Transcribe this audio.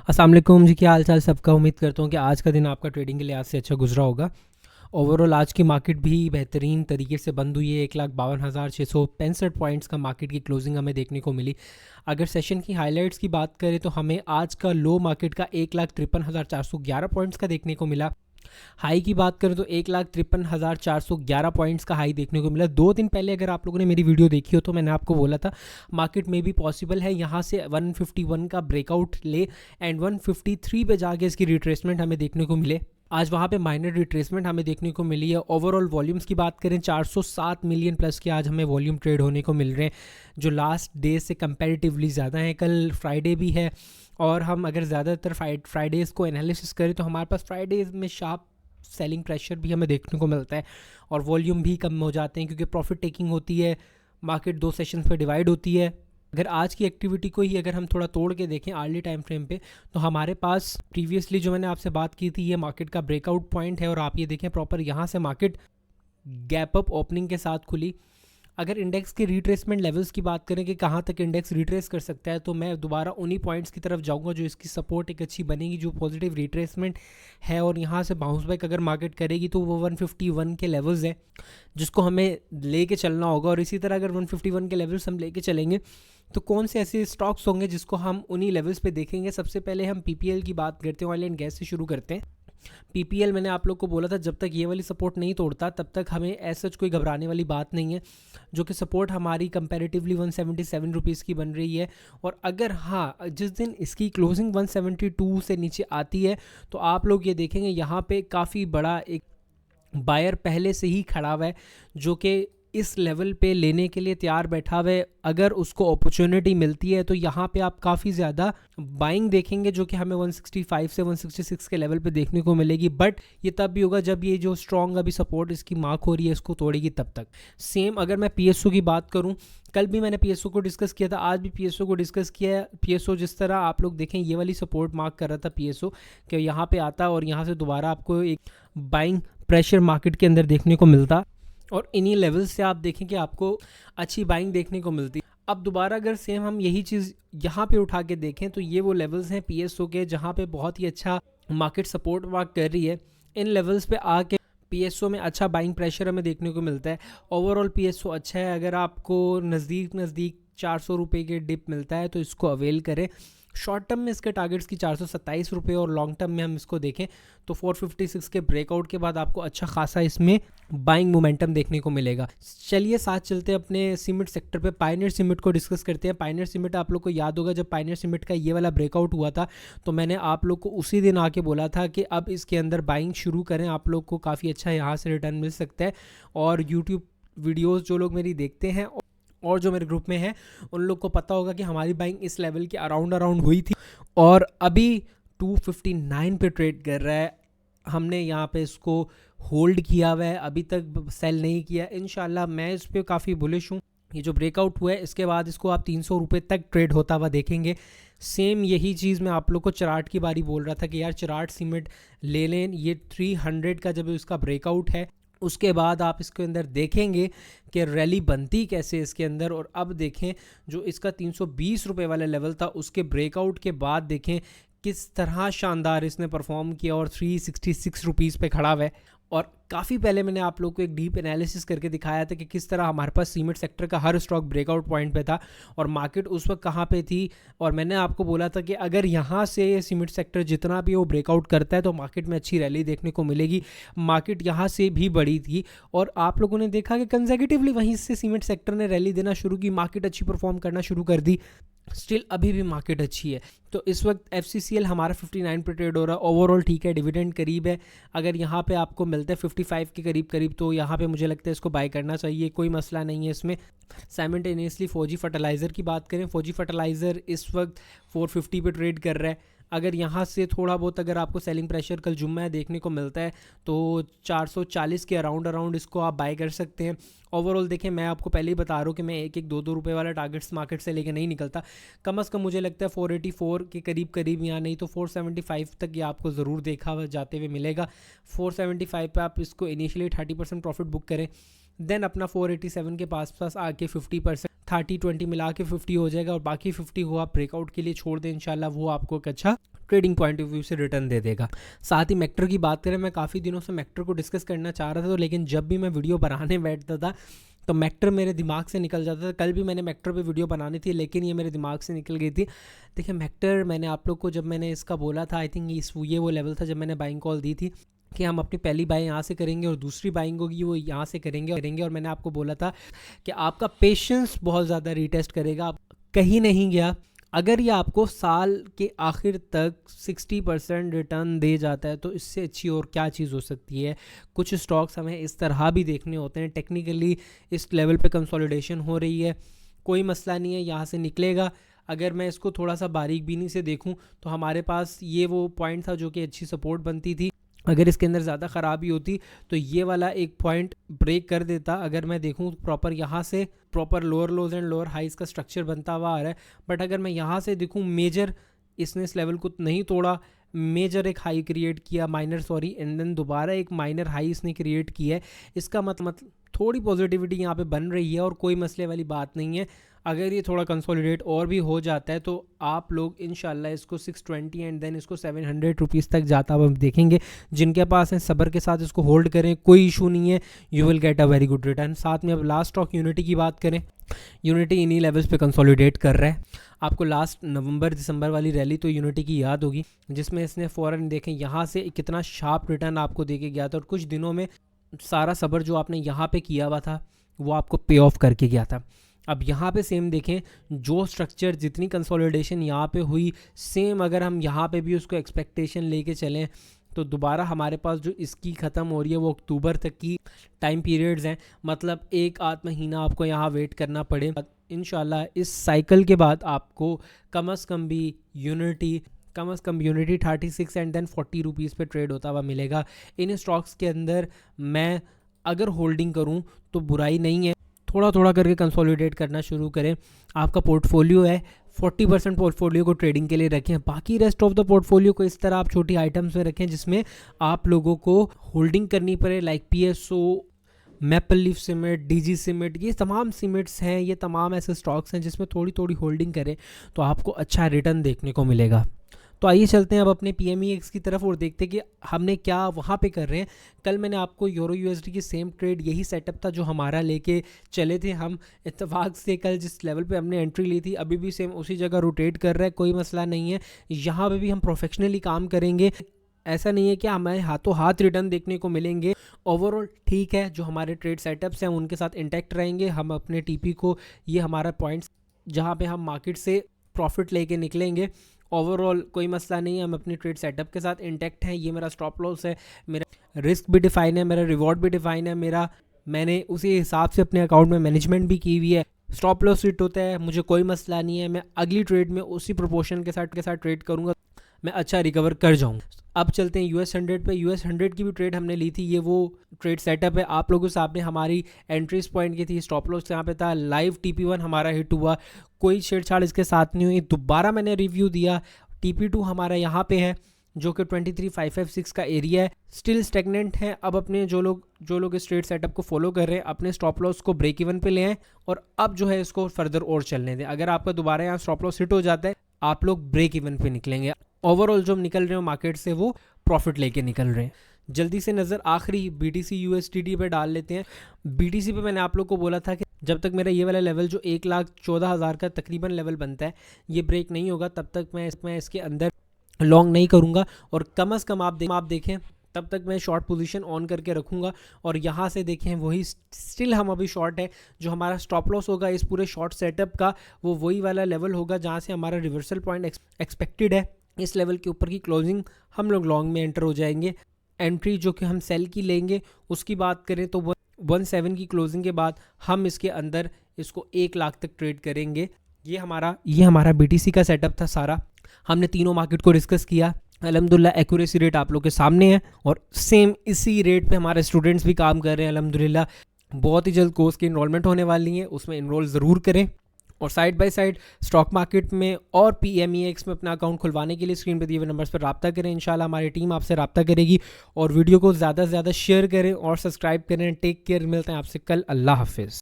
अस्सलाम वालेकुम जी, क्या हाल चाल सबका। उम्मीद करता हूँ कि आज का दिन आपका ट्रेडिंग के लिहाज से अच्छा गुजरा होगा। ओवरऑल आज की मार्केट भी बेहतरीन तरीके से बंद हुई है। 1,52,665 पॉइंट्स का मार्केट की क्लोजिंग हमें देखने को मिली। अगर सेशन की हाइलाइट्स की बात करें तो हमें आज का लो मार्केट का 1,53,411 पॉइंट्स का देखने को मिला। हाई की बात करें तो 1,53,411 पॉइंट्स का हाई देखने को मिला। 2 दिन पहले अगर आप लोगों ने मेरी वीडियो देखी हो तो मैंने आपको बोला था मार्केट में भी पॉसिबल है यहाँ से 151 का ब्रेकआउट ले एंड 153 पे जाके इसकी रिट्रेसमेंट हमें देखने को मिले। आज वहाँ पे माइनर रिट्रेसमेंट हमें देखने को मिली है। ओवरऑल वॉल्यूम्स की बात करें 407 मिलियन प्लस के आज हमें वॉल्यूम ट्रेड होने को मिल रहे हैं, जो लास्ट डे से कंपैरेटिवली ज़्यादा हैं। कल फ्राइडे भी है और हम अगर ज़्यादातर फ्राइडेज़ को एनालिसिस करें तो हमारे पास फ्राइडेज़ में शार्प सेलिंग प्रेशर भी हमें देखने को मिलता है और वॉल्यूम भी कम हो जाते हैं क्योंकि प्रॉफिट टेकिंग होती है। मार्केट 2 सेशंस पे डिवाइड होती है। अगर आज की एक्टिविटी को ही अगर हम थोड़ा तोड़ के देखें अर्ली टाइम फ्रेम पे तो हमारे पास प्रीवियसली जो मैंने आपसे बात की थी ये मार्केट का ब्रेकआउट पॉइंट है और आप ये देखें प्रॉपर यहाँ से मार्केट गैप अप ओपनिंग के साथ खुली। अगर इंडेक्स के रिट्रेसमेंट लेवल्स की बात करें कि कहाँ तक इंडेक्स रिट्रेस कर सकता है तो मैं दोबारा उन्हीं पॉइंट्स की तरफ जाऊंगा जो इसकी सपोर्ट एक अच्छी बनेगी, जो पॉजिटिव रिट्रेसमेंट है और यहाँ से बाउंस बैक अगर मार्केट करेगी तो वो 151 के लेवल्स हैं जिसको हमें लेके चलना होगा। और इसी तरह अगर 151 के लेवल्स हम लेके चलेंगे तो कौन से ऐसे स्टॉक्स होंगे जिसको हम उन्हीं लेवल्स पे देखेंगे। सबसे पहले हम पीपीएल की बात करते हैं, ऑयल एंड गैस से शुरू करते हैं। पीपीएल मैंने आप लोग को बोला था जब तक ये वाली सपोर्ट नहीं तोड़ता तब तक हमें ऐसा कोई घबराने वाली बात नहीं है, जो कि सपोर्ट हमारी कंपैरेटिवली 177 रुपीज़ की बन रही है। और अगर हाँ जिस दिन इसकी क्लोजिंग 172 से नीचे आती है तो आप लोग ये देखेंगे यहाँ पे काफ़ी बड़ा एक बायर पहले से ही खड़ा हुआ है जो कि इस लेवल पे लेने के लिए तैयार बैठा हुआ है। अगर उसको अपॉर्चुनिटी मिलती है तो यहाँ पे आप काफ़ी ज़्यादा बाइंग देखेंगे जो कि हमें 165 से 166 के लेवल पे देखने को मिलेगी। बट ये तब भी होगा जब ये जो स्ट्रॉन्ग अभी सपोर्ट इसकी मार्क हो रही है इसको तोड़ेगी तब तक। सेम अगर मैं पीएसओ की बात करूँ, कल भी मैंने पीएसओ को डिस्कस किया था, आज भी पीएसओ को डिस्कस किया है। पीएसओ जिस तरह आप लोग देखें ये वाली सपोर्ट मार्क कर रहा था पीएसओ कि यहाँ पे आता और यहाँ से दोबारा आपको एक बाइंग प्रेशर मार्केट के अंदर देखने को मिलता और इन्हीं लेवल्स से आप देखें कि आपको अच्छी बाइंग देखने को मिलती। अब दोबारा अगर सेम हम यही चीज़ यहाँ पे उठा के देखें तो ये वो लेवल्स हैं पीएसओ के जहाँ पे बहुत ही अच्छा मार्केट सपोर्ट वर्क कर रही है। इन लेवल्स पे आके पीएसओ में अच्छा बाइंग प्रेशर हमें देखने को मिलता है। ओवरऑल पीएसओ अच्छा है। अगर आपको नज़दीक 400 रुपये के डिप मिलता है तो इसको अवेल करें। शॉर्ट टर्म में इसके टारगेट्स की 427 रुपये और लॉन्ग टर्म में हम इसको देखें तो 456 के ब्रेकआउट के बाद आपको अच्छा खासा इसमें बाइंग मोमेंटम देखने को मिलेगा। चलिए साथ चलते हैं अपने सीमेंट सेक्टर पे, पायनियर सीमेंट को डिस्कस करते हैं। पायनियर सीमेंट आप लोग को याद होगा जब पायनियर सीमेंट का ये वाला ब्रेकआउट हुआ था तो मैंने आप लोग को उसी दिन आके बोला था कि अब इसके अंदर बाइंग शुरू करें, आप लोग को काफ़ी अच्छा यहाँ से रिटर्न मिल सकता है। और यूट्यूब वीडियोज़ जो लोग मेरी देखते हैं और जो मेरे ग्रुप में है उन लोग को पता होगा कि हमारी बाइंग इस लेवल के अराउंड हुई थी और अभी 259 पे ट्रेड कर रहा है। हमने यहाँ पे इसको होल्ड किया हुआ है, अभी तक सेल नहीं किया। इंशाल्लाह मैं इस पर काफ़ी बुलिश हूँ। ये जो ब्रेकआउट हुआ है इसके बाद इसको आप 300 रुपये तक ट्रेड होता हुआ देखेंगे। सेम यही चीज़ मैं आप लोग को चराट की बारी बोल रहा था कि यार चराट सीमेंट ले लें। ये 300 का जब इसका ब्रेकआउट है उसके बाद आप इसके अंदर देखेंगे कि रैली बनती कैसे इसके अंदर। और अब देखें जो इसका 320 रुपये वाला लेवल था उसके ब्रेकआउट के बाद देखें किस तरह शानदार इसने परफॉर्म किया और 366 रुपीज़ पे खड़ा हुआ है। और काफ़ी पहले मैंने आप लोग को एक डीप एनालिसिस करके दिखाया था कि किस तरह हमारे पास सीमेंट सेक्टर का हर स्टॉक ब्रेकआउट पॉइंट पे था और मार्केट उस वक्त कहाँ पे थी। और मैंने आपको बोला था कि अगर यहाँ से सीमेंट सेक्टर जितना भी वो ब्रेकआउट करता है तो मार्केट में अच्छी रैली देखने को मिलेगी। मार्केट यहाँ से भी बढ़ी थी और आप लोगों ने देखा कि कंसेक्यूटिवली वहीं से सीमेंट सेक्टर ने रैली देना शुरू की, मार्केट अच्छी परफॉर्म करना शुरू कर दी। स्टिल अभी भी मार्केट अच्छी है। तो इस वक्त एफसीसीएल हमारा 59 पे ट्रेड हो रहा है। ओवरऑल ठीक है, डिविडेंड करीब है। अगर यहाँ पे आपको मिलता है 55 के करीब तो यहाँ पे मुझे लगता है इसको बाय करना चाहिए, कोई मसला नहीं है इसमें। साइमल्टेनियसली फौजी फर्टिलाइज़र की बात करें, फौजी फर्टिलाइज़र इस वक्त 450 पे ट्रेड कर रहा है। अगर यहाँ से थोड़ा बहुत अगर आपको सेलिंग प्रेशर कल जुम्मा है देखने को मिलता है तो 440 के अराउंड इसको आप बाय कर सकते हैं। ओवरऑल देखें मैं आपको पहले ही बता रहा हूँ कि मैं 1-2 रुपये वाला टारगेट्स मार्केट से लेके नहीं निकलता। कम से कम मुझे लगता है 484 के करीब या नहीं तो 475 तक ये आपको ज़रूर देखा जाते हुए मिलेगा। 475 पे आप इसको इनिशियली 30% प्रॉफिट बुक करें, देन अपना 487 के पास आके 50% 30-20 मिला के 50 हो जाएगा और बाकी 50 को आप ब्रेकआउट के लिए छोड़ दें। इंशाल्लाह वो आपको एक अच्छा ट्रेडिंग पॉइंट ऑफ व्यू से रिटर्न दे देगा। साथ ही मेक्टर की बात करें, मैं काफ़ी दिनों से मेक्टर को डिस्कस करना चाह रहा था, तो लेकिन जब भी मैं वीडियो बनाने बैठता था तो मेक्टर मेरे दिमाग से निकल जाता था। कल भी मैंने मेक्टर पे वीडियो बनानी थी, लेकिन ये मेरे दिमाग से निकल गई थी। देखिए मेक्टर, मैंने आप लोग को जब मैंने इसका बोला था, आई थिंक ये वो लेवल था जब मैंने बाइंग कॉल दी थी कि हम अपनी पहली बाइंग यहाँ से करेंगे और दूसरी बाइंग होगी वो यहाँ से करेंगे। और मैंने आपको बोला था कि आपका पेशेंस बहुत ज़्यादा रीटेस्ट करेगा, आप कहीं नहीं गया। अगर ये आपको साल के आखिर तक 60% रिटर्न दे जाता है तो इससे अच्छी और क्या चीज़ हो सकती है। कुछ स्टॉक्स हमें इस तरह भी देखने होते हैं, टेक्निकली इस लेवल पे कंसोलिडेशन हो रही है, कोई मसला नहीं है, यहाँ से निकलेगा। अगर मैं इसको थोड़ा सा बारीक बीनी से देखूं तो हमारे पास ये वो पॉइंट था जो कि अच्छी सपोर्ट बनती थी। अगर इसके अंदर ज़्यादा ख़राबी होती तो ये वाला एक पॉइंट ब्रेक कर देता। अगर मैं देखूं प्रॉपर यहाँ से proper lower lows and lower highs का स्ट्रक्चर बनता हुआ आ रहा है, बट अगर मैं यहाँ से देखूं मेजर इसने इस लेवल को नहीं तोड़ा, मेजर एक हाई क्रिएट किया, एंड देन दोबारा एक माइनर हाई इसने क्रिएट किया है। इसका मतलब थोड़ी पॉजिटिविटी यहाँ पे बन रही है और कोई मसले वाली बात नहीं है। अगर ये थोड़ा कंसोलिडेट और भी हो जाता है तो आप लोग इंशाल्लाह इसको 620 एंड देन इसको 700 रुपीज़ तक जाता हुआ देखेंगे। जिनके पास है सब्र के साथ इसको होल्ड करें, कोई इशू नहीं है, you will get a very good return. साथ में अब लास्ट स्टॉक यूनिटी की बात करें, यूनिटी इन्हीं लेवल्स पे कंसोलिडेट कर रहा है। आपको लास्ट नवंबर दिसंबर वाली रैली तो यूनिटी की याद होगी, जिसमें इसने फ़ौरन देखें यहाँ से कितना शार्प रिटर्न आपको दे के गया था और कुछ दिनों में सारा सब्र जो आपने यहाँ पे किया हुआ था वो आपको पे ऑफ करके गया था। अब यहाँ पे सेम देखें, जो स्ट्रक्चर जितनी कंसोलिडेशन यहाँ पे हुई, सेम अगर हम यहाँ पे भी उसको एक्सपेक्टेशन लेके चलें तो दोबारा हमारे पास जो इसकी ख़त्म हो रही है वो अक्टूबर तक की टाइम पीरियड्स हैं। मतलब एक आध महीना आपको यहाँ वेट करना पड़े। इंशाल्लाह इस साइकिल के बाद आपको कम अज़ कम यूनिटी 36 एंड देन 40 रुपीज़ पे ट्रेड होता हुआ मिलेगा। इन स्टॉक्स के अंदर मैं अगर होल्डिंग करूं तो बुराई नहीं है, थोड़ा थोड़ा करके कंसोलिडेट करना शुरू करें। आपका पोर्टफोलियो है, 40% पोर्टफोलियो को ट्रेडिंग के लिए रखें, बाकी रेस्ट ऑफ द पोर्टफोलियो को इस तरह आप छोटी आइटम्स में रखें जिसमें आप लोगों को होल्डिंग करनी पड़े, like PSO, maple leaf cement, DG cement, ये तमाम सीमेंट्स हैं, ये तमाम ऐसे स्टॉक्स हैं जिसमें थोड़ी थोड़ी होल्डिंग करें तो आपको अच्छा रिटर्न देखने को मिलेगा। तो आइए चलते हैं अब अपने PMEX की तरफ और देखते हैं कि हमने क्या वहाँ पे कर रहे हैं। कल मैंने आपको यूरो USD की सेम ट्रेड, यही सेटअप था जो हमारा लेके चले थे हम इत्तेफाक से। कल जिस लेवल पे हमने एंट्री ली थी अभी भी सेम उसी जगह रोटेट कर रहा है, कोई मसला नहीं है। यहाँ पे भी हम प्रोफेशनली काम करेंगे, ऐसा नहीं है कि हमें हाथों हाथ रिटर्न देखने को मिलेंगे। ओवरऑल ठीक है, जो हमारे ट्रेड सेटअप्स हैं उनके साथ इंटैक्ट रहेंगे। हम अपने TP को, ये हमारा पॉइंट्स जहाँ पे हम मार्केट से प्रॉफिट लेके निकलेंगे, ओवरऑल कोई मसला नहीं है, हम अपनी ट्रेड सेटअप के साथ इंटैक्ट हैं। ये मेरा स्टॉप लॉस है, मेरा रिस्क भी डिफाइन है, मेरा रिवॉर्ड भी डिफाइन है, मैंने उसी हिसाब से अपने अकाउंट में मैनेजमेंट भी की हुई है। स्टॉप लॉस हिट होता है, मुझे कोई मसला नहीं है, मैं अगली ट्रेड में उसी प्रोपोर्शन के साथ ट्रेड करूँगा, मैं अच्छा रिकवर कर जाऊँगा। अब चलते हैं US 100 पे। US 100 की भी ट्रेड हमने ली थी, ये वो ट्रेड सेटअप है। आप लोगों के सामने हमारी एंट्रीज पॉइंट की थी, स्टॉप लॉस यहाँ पे था, लाइव TP1 हमारा हिट हुआ, कोई छेड़छाड़ इसके साथ नहीं हुई। दोबारा मैंने रिव्यू दिया, TP2 हमारा यहाँ पे है जो कि 23,556 का एरिया है, स्टिल स्टेगनेंट है। अब अपने जो लोग इस ट्रेड सेटअप को फॉलो कर रहे हैं अपने स्टॉप लॉस को ब्रेक इवन पे ले आएँ और अब जो है इसको फर्दर और चलने दें। अगर आपका दोबारा यहाँ स्टॉप लॉस हिट हो जाता है आप लोग ब्रेक इवन पे निकलेंगे। ओवरऑल जो हम निकल रहे हो मार्केट से वो प्रॉफिट लेके निकल रहे हैं। जल्दी से नज़र आखिरी BTC USDT पे डाल लेते हैं। BTC पे मैंने आप लोग को बोला था कि जब तक मेरा ये वाला लेवल जो 1,14,000 का तकरीबन लेवल बनता है ये ब्रेक नहीं होगा तब तक मैं इसके अंदर लॉन्ग नहीं करूँगा और कम अज़ कम आप देखें तब तक मैं शॉर्ट पोजीशन ऑन करके रखूँगा। और यहाँ से देखें वही स्टिल हम अभी शॉर्ट है, जो हमारा स्टॉप लॉस होगा इस पूरे शॉर्ट सेटअप का वो वही वाला लेवल होगा जहाँ से हमारा रिवर्सल पॉइंट एक्सपेक्टेड है। इस लेवल के ऊपर की क्लोजिंग हम लोग लॉन्ग में एंटर हो जाएंगे। एंट्री जो कि हम सेल की लेंगे उसकी बात करें तो 1.7 की क्लोजिंग के बाद हम इसके अंदर इसको 1 लाख तक ट्रेड करेंगे। ये हमारा BTC का सेटअप था सारा। हमने तीनों मार्केट को डिस्कस किया, अल्हम्दुलिल्लाह एक्यूरेसी रेट आप लोग के सामने है और सेम इसी रेट पे हमारे स्टूडेंट्स भी काम कर रहे हैं अल्हम्दुलिल्लाह। बहुत ही जल्द कोर्स की इनरोलमेंट होने वाली है, उसमें इनरोल ज़रूर करें और side by side stock market में और PMEX में अपना अकाउंट खुलवाने के लिए स्क्रीन पर दिए हुए नंबर्स पर रब्ता करें। इंशाल्लाह हमारी टीम आपसे रब्ता करेगी और वीडियो को ज़्यादा से ज़्यादा शेयर करें और सब्सक्राइब करें। टेक केयर, मिलते हैं आपसे कल। अल्लाह हाफिज़।